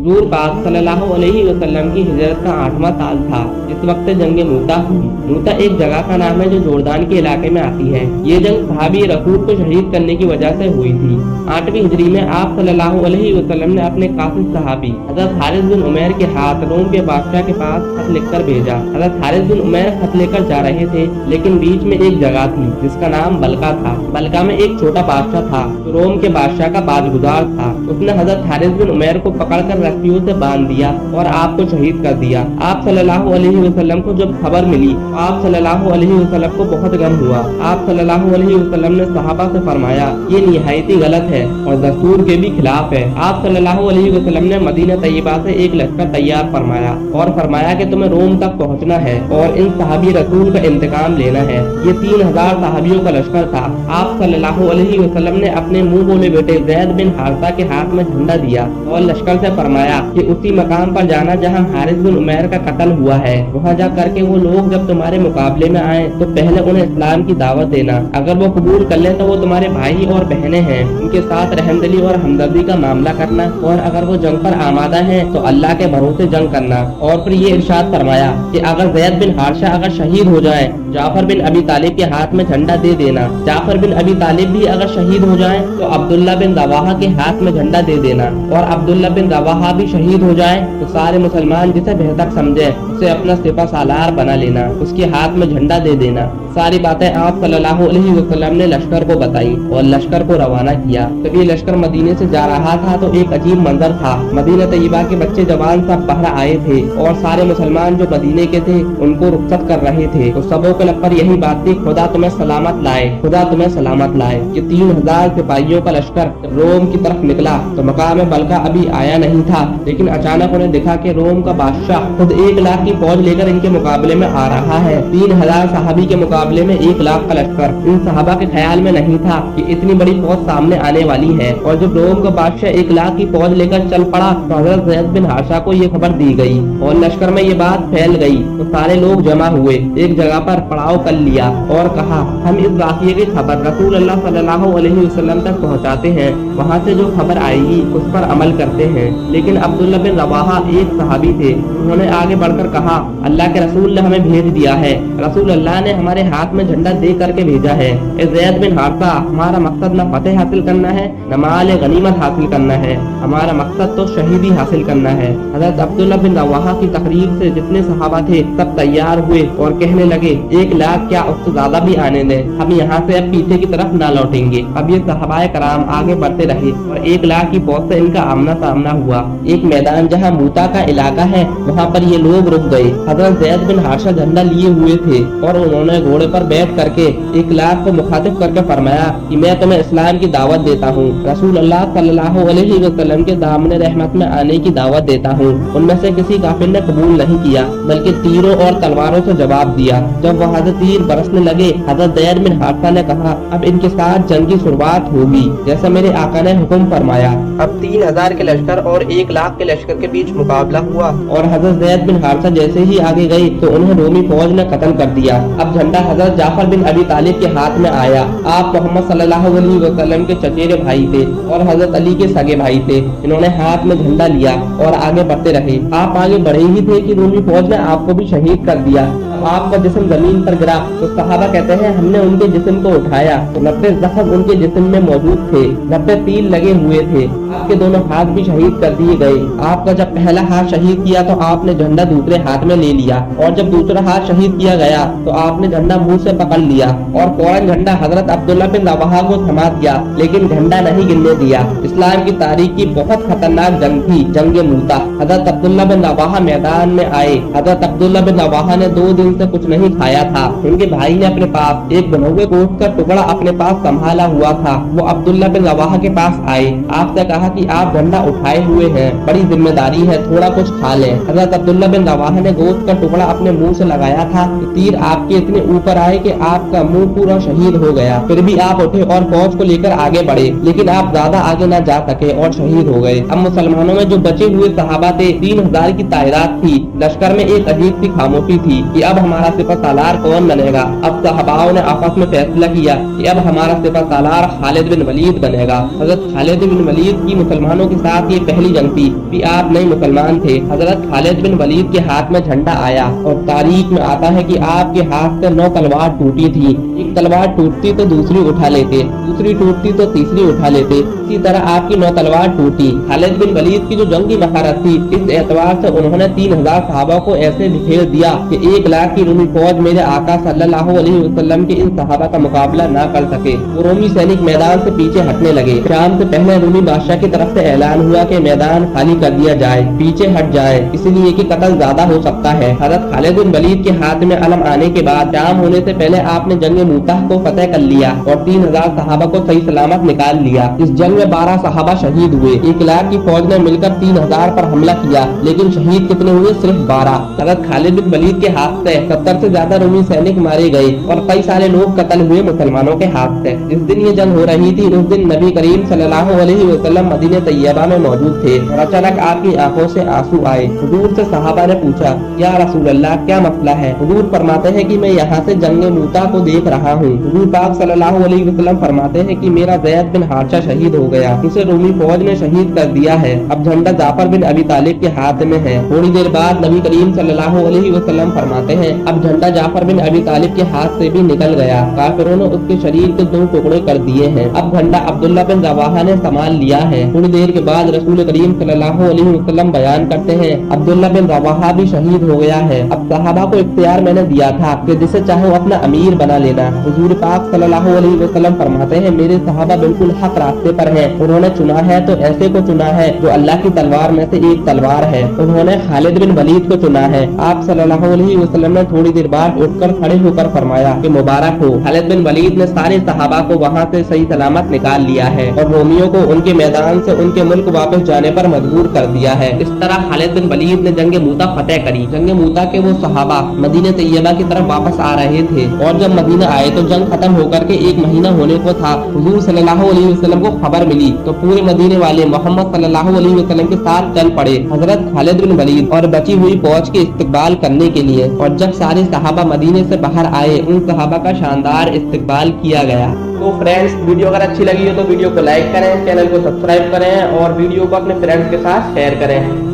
हुजूर पाक सल्लल्लाहु अलैहि वसल्लम की हिजरत का 8वां साल था जिस वक्त जंग मूता हुई। मूता एक जगह का नाम है जो जोर्दान के इलाके में आती है। ये जंग सहाबी रसूल को शहीद करने की वजह से हुई थी। 8वीं हिजरी में आप सल्लल्लाहु अलैहि वसल्लम ने अपने काफिल सहाबी हजरत हारिस बिन उमैर के हाथ रोम के बादशाह के पास खत लिखकर भेजा। हजरत हारिस बिन उमैर खत लेकर जा रहे थे, लेकिन बीच में एक जगह थी जिसका नाम बलका था। बलका में एक छोटा बादशाह था जो रोम के बादशाह का बाजगुजार था। उसने हजरत हारिस बिन उमैर को पकड़कर रस्सियों से बांध दिया और आपको शहीद कर दिया। आप सल्लल्लाहु अलैहि वसल्लम को जब खबर मिली, आप सल्लल्लाहु अलैहि वसल्लम को बहुत गम हुआ। आप सल्लल्लाहु अलैहि वसल्लम ने सहाबा से फरमाया, ये निहायती गलत है और दस्तूर के भी खिलाफ है। आप सल्लल्लाहु अलैहि वसल्लम ने मदीना तैयबा से एक लश्कर तैयार फरमाया और फरमाया कि तुम्हें रोम तक पहुंचना है और इन सहाबी रसूल का इंतकाम लेना है। ये 3000 सहाबियों का लश्कर था। आप सल्लल्लाहु अलैहि वसल्लम ने अपने मुंह बोले बेटे ज़ैद बिन हारिसा के हाथ में झंडा दिया और लश्कर से फरमाया कि उसी मकाम पर जाना जहां हारिस बिन उमैर का कत्ल हुआ है। वहां जा करके वो लोग जब तुम्हारे मुकाबले में आए तो पहले उन्हें इस्लाम की दावत देना। अगर वो कबूल कर ले तो वो तुम्हारे भाई और बहनें हैं, उनके साथ रहमदिली और हमदर्दी का मामला करना, और अगर वो जंग पर आमादा हैं तो अल्लाह के भरोसे जंग करना। और फिर ये इरशाद फरमाया कि अगर ज़ैद बिन हारिसा अगर शहीद हो जाए, जाफर बिन अबी तालिब के हाथ में झंडा दे देना। जाफर बिन अबी तालिब भी अगर शहीद हो जाए तो अब्दुल्ला बिन रवाहा के हाथ में झंडा दे देना, और अब्दुल्ला बिन रवाहा भी शहीद हो जाए तो सारे मुसलमान जिसे बेहतर समझे उसे अपना सिपा सालार बना लेना, उसके हाथ में झंडा दे देना। सारी बातें आप सल्लल्लाहु अलैहि वसल्लम ने लश्कर को बताई और लश्कर को रवाना किया। जब ये लश्कर मदीने से जा रहा था तो एक अजीब मंजर था। मदीना तैयबा के बच्चे जवान सब बाहर आए थे और सारे मुसलमान जो मदीने के थे उनको रुखसत कर रहे थे। तो सबों के लब पर यही बात थी, खुदा तुम्हें सलामत लाए, खुदा तुम्हें सलामत लाए। ये 3000 सिपाहियों का लश्कर रोम की तरफ निकला तो मकाम बलका अभी आया नहीं था, लेकिन अचानक उन्हें दिखा कि रोम का बादशाह खुद 1 लाख की फौज लेकर इनके मुकाबले में आ रहा है। 3000 सहाबी के मुकाबले में 1 लाख का लश्कर। इन सहाबा के ख्याल में नहीं था कि इतनी बड़ी फौज सामने आने वाली है। और जब रोम का बादशाह 1 लाख की फौज लेकर चल पड़ा तो हजरत ज़ैद बिन हारिसा को ये खबर दी गई और लश्कर में ये बात फैल गई तो सारे लोग जमा हुए, एक जगह पर पड़ाव कर लिया और कहा, हम इस वाक़ये की खबर रसूल अल्लाह सल्लल्लाहु अलैहि वसल्लम तक पहुंचाते हैं, वहां से जो खबर आएगी उस पर अमल करते हैं। लेकिन अब्दुल्ला बिन रवाहा एक सहाबी थे, उन्होंने आगे बढ़कर कहा, अल्लाह के रसूल ने हमें भेज दिया है, रसूल अल्लाह ने हमारे हाथ में झंडा दे करके भेजा है। ज़ैद बिन हारिसा, हमारा मकसद न फतेह हासिल करना है न माल गनीमत हासिल करना है, हमारा मकसद तो शहीदी हासिल करना है। हज़रत अब्दुल्ला बिन रवाहा की तकरीर से जितने सहाबा थे सब तैयार हुए और कहने लगे, 1 लाख क्या उससे ज्यादा भी आने दें, हम यहाँ से अब पीछे की तरफ ना लौटेंगे। अब ये सहाबाए कराम आगे बढ़ते रहे और 1 लाख की फौज से इनका आमना सामना हुआ। एक मैदान जहाँ मूता का इलाका है वहाँ पर ये लोग रुक गए। हज़रत ज़ैद बिन हारिसा झंडा लिए हुए थे और उन्होंने घोड़े पर बैठ करके 1 लाख को मुखातिब करके फरमाया कि मैं तुम्हें इस्लाम की दावत देता हूँ, रसूल अल्लाह सल्लल्लाहु अलैहि वसल्लम के दामन रहमत में आने की दावत देता हूँ। उनमें से किसी काफिर ने कबूल नहीं किया बल्कि तीरों और तलवारों से जवाब दिया। जब वहाँ से तीर बरसने लगे हज़रत ज़ैद बिन हारिसा ने कहा, अब इनके साथ जंग की शुरुआत होगी जैसा मेरे आका ने हुक्म फरमाया। अब 3000 के लश्कर और 1 लाख के लश्कर के बीच मुकाबला हुआ और हज़रत ज़ैद बिन हारिसा जैसे ही आगे गए तो उन्हें रोमी फौज ने कत्ल कर दिया। अब झंडा हज़रत जाफर बिन अबी तालिब के हाथ में आया। आप मोहम्मद सल्लल्लाहु अलैहि वसल्लम के चचेरे भाई थे और हज़रत अली के सगे भाई थे। इन्होंने हाथ में झंडा लिया और आगे बढ़ते रहे। आप आगे बढ़े ही थे कि रोमी फौज ने आपको भी शहीद कर दिया। आपका जिस्म जमीन पर गिरा तो सहाबा कहते हैं हमने उनके जिस्म को उठाया तो 90 जख्म उनके जिस्म में मौजूद थे, 90 तीर लगे हुए थे। आपके दोनों हाथ भी शहीद कर दिए गए। आपका जब पहला हाथ शहीद किया तो आपने झंडा दूसरे हाथ में ले लिया और जब दूसरा हाथ शहीद किया गया तो आपने झंडा मुंह से पकड़ लिया और फौरन झंडा हजरत अब्दुल्ला बिन रवाहा को थमा दिया, लेकिन झंडा नहीं गिरने दिया। इस्लाम की तारीख की बहुत खतरनाक जंग थी, जंग मूता। हजरत अब्दुल्ला बिन रवाहा मैदान में आए। हजरत अब्दुल्ला बिन रवाहा ने 2 दिन से कुछ नहीं खाया था। उनके भाई ने अपने पास एक बनौए गोश्त का टुकड़ा अपने पास संभाला हुआ था। वो अब्दुल्ला बिन रवाहा के पास आए, आपसे कहा कि आप झंडा उठाए हुए हैं, बड़ी जिम्मेदारी है, थोड़ा कुछ खा लें। हजरत अब्दुल्ला बिन रवाहा ने गोश्त का टुकड़ा अपने मुंह से लगाया था, तीर आपके इतने ऊपर आए कि आपका मुंह पूरा शहीद हो गया। फिर भी आप उठे और फौज को लेकर आगे बढ़े, लेकिन आप ज्यादा आगे न जा सके और शहीद हो गए। अब मुसलमानों में जो बचे हुए सहाबा थे 3000 की तादाद थी। लश्कर में एक अजीब सी खामोशी थी कि अब हमारा सिपहसालार कौन बनेगा। अब सहाबाओं ने आपस में फैसला किया कि अब हमारा सिपहसालार खालिद बिन वलीद बनेगा। हजरत खालिद बिन वलीद की मुसलमानों के साथ ये पहली जंग थी कि आप नए मुसलमान थे। हजरत खालिद बिन वलीद के हाथ में झंडा आया और तारीख में आता है कि आपके हाथ से 9 तलवार टूटी थी। एक तलवार टूटती तो दूसरी उठा लेते, दूसरी टूटती तो तीसरी उठा लेते, इसी तरह आपकी 9 तलवार टूटी। खालिद बिन वलीद की जो जंगी महारत थी, इस एतबार से उन्होंने 3000 सहाबा को ऐसे बिखेर दिया कि 1 लाख की रोमी फौज मेरे आका सल्लल्लाहु अलैहि वसल्लम के इन सहाबा का मुकाबला ना कर सके। वो रोमी सैनिक मैदान से पीछे हटने लगे। शाम से पहले रोमी बादशाह की तरफ से ऐलान हुआ कि मैदान खाली कर दिया जाए, पीछे हट जाए, इसलिए कि कत्ल ज्यादा हो सकता है। हजरत खालिद बिन वलीद के हाथ में अलम आने के बाद शाम होने से पहले आपने जंग मूताह को फतेह कर लिया और 3000 सहाबा को सही सलामत निकाल लिया। इस जंग में 12 सहाबा शहीद हुए। 1 लाख की फौज ने मिलकर 3000 पर हमला किया, लेकिन शहीद कितने हुए? सिर्फ 12। हजरत खालिद बिन वलीद के हाथ से 70 से ज्यादा रोमी सैनिक मारे गए और कई सारे लोग कत्ल हुए मुसलमानों के हाथ से। जिस दिन ये जंग हो रही थी, उस दिन नबी करीम सल्लल्लाहु अलैहि वसल्लम मदीने तैयबा में मौजूद थे और अचानक आपकी आंखों से आंसू आए। हुजूर से सहाबा ने पूछा, या रसूल अल्लाह, क्या मसला है? हुजूर फरमाते हैं कि मैं यहाँ से जंग मूता को देख रहा हूँ। हुजूर पाक सल्लल्लाहु अलैहि वसल्लम फरमाते हैं कि मेरा ज़ैद बिन हारिसा शहीद हो गया, उसे रोमी फौज ने शहीद कर दिया है। अब झंडा जाफर बिन अबी तालिब के हाथ में है। थोड़ी देर बाद नबी करीम सल्लल्लाहु अलैहि वसल्लम फरमाते हैं, अब झंडा जाफर बिन अबी तालिब के हाथ से भी निकल गया। काफिरों ने उसके शरीर के 2 टुकड़े कर दिए हैं। अब झंडा अब्दुल्ला बिन रवाहा ने संभाल लिया है। थोड़ी देर के बाद रसूल करीम सल्लल्लाहु अलैहि वसल्लम बयान करते हैं, अब्दुल्ला बिन रवाहा भी शहीद हो गया है। अब सहाबा को इख्तियार मैंने दिया था कि जिसे चाहो अपना अमीर बना लेना। हुजूर पाक सल्लल्लाहु अलैहि वसल्लम फरमाते हैं, मेरे सहाबा बिल्कुल हक रास्ते पर हैं। उन्होंने चुना है तो ऐसे को चुना है जो अल्लाह की तलवार में से एक तलवार है। उन्होंने खालिद बिन वलीद को चुना है। आप सल्लल्लाहु अलैहि वसल्लम ने थोड़ी देर बाद उठकर खड़े होकर फरमाया कि मुबारक हो, खालिद बिन वलीद ने सारे सहाबा को वहाँ से सही सलामत निकाल लिया है और रोमियों को उनके मैदान से उनके मुल्क वापस जाने पर मजबूर कर दिया है। इस तरह खालिद बिन वलीद ने जंग मूता फतेह करी। जंग मूता के वो सहाबा मदीने तैयबा की तरफ वापस आ रहे थे और जब मदीना आए तो जंग खत्म होकर के 1 महीना होने को था। हुजूर सल्लल्लाहु अलैहि वसल्लम को खबर मिली तो पूरे मदीने वाले मोहम्मद सल्लल्लाहु अलैहि वसल्लम के साथ चल पड़े हजरत खालिद बिन वलीद और बची हुई फौज के इस्तकबाल करने के लिए। और जब सारे सहाबा मदीने से बाहर आए, उन सहाबा का शानदार इस्तकबाल किया गया। तो फ्रेंड्स, वीडियो अगर अच्छी लगी हो तो वीडियो को लाइक करें, चैनल को सब्सक्राइब करें और वीडियो को अपने फ्रेंड्स के साथ शेयर करें।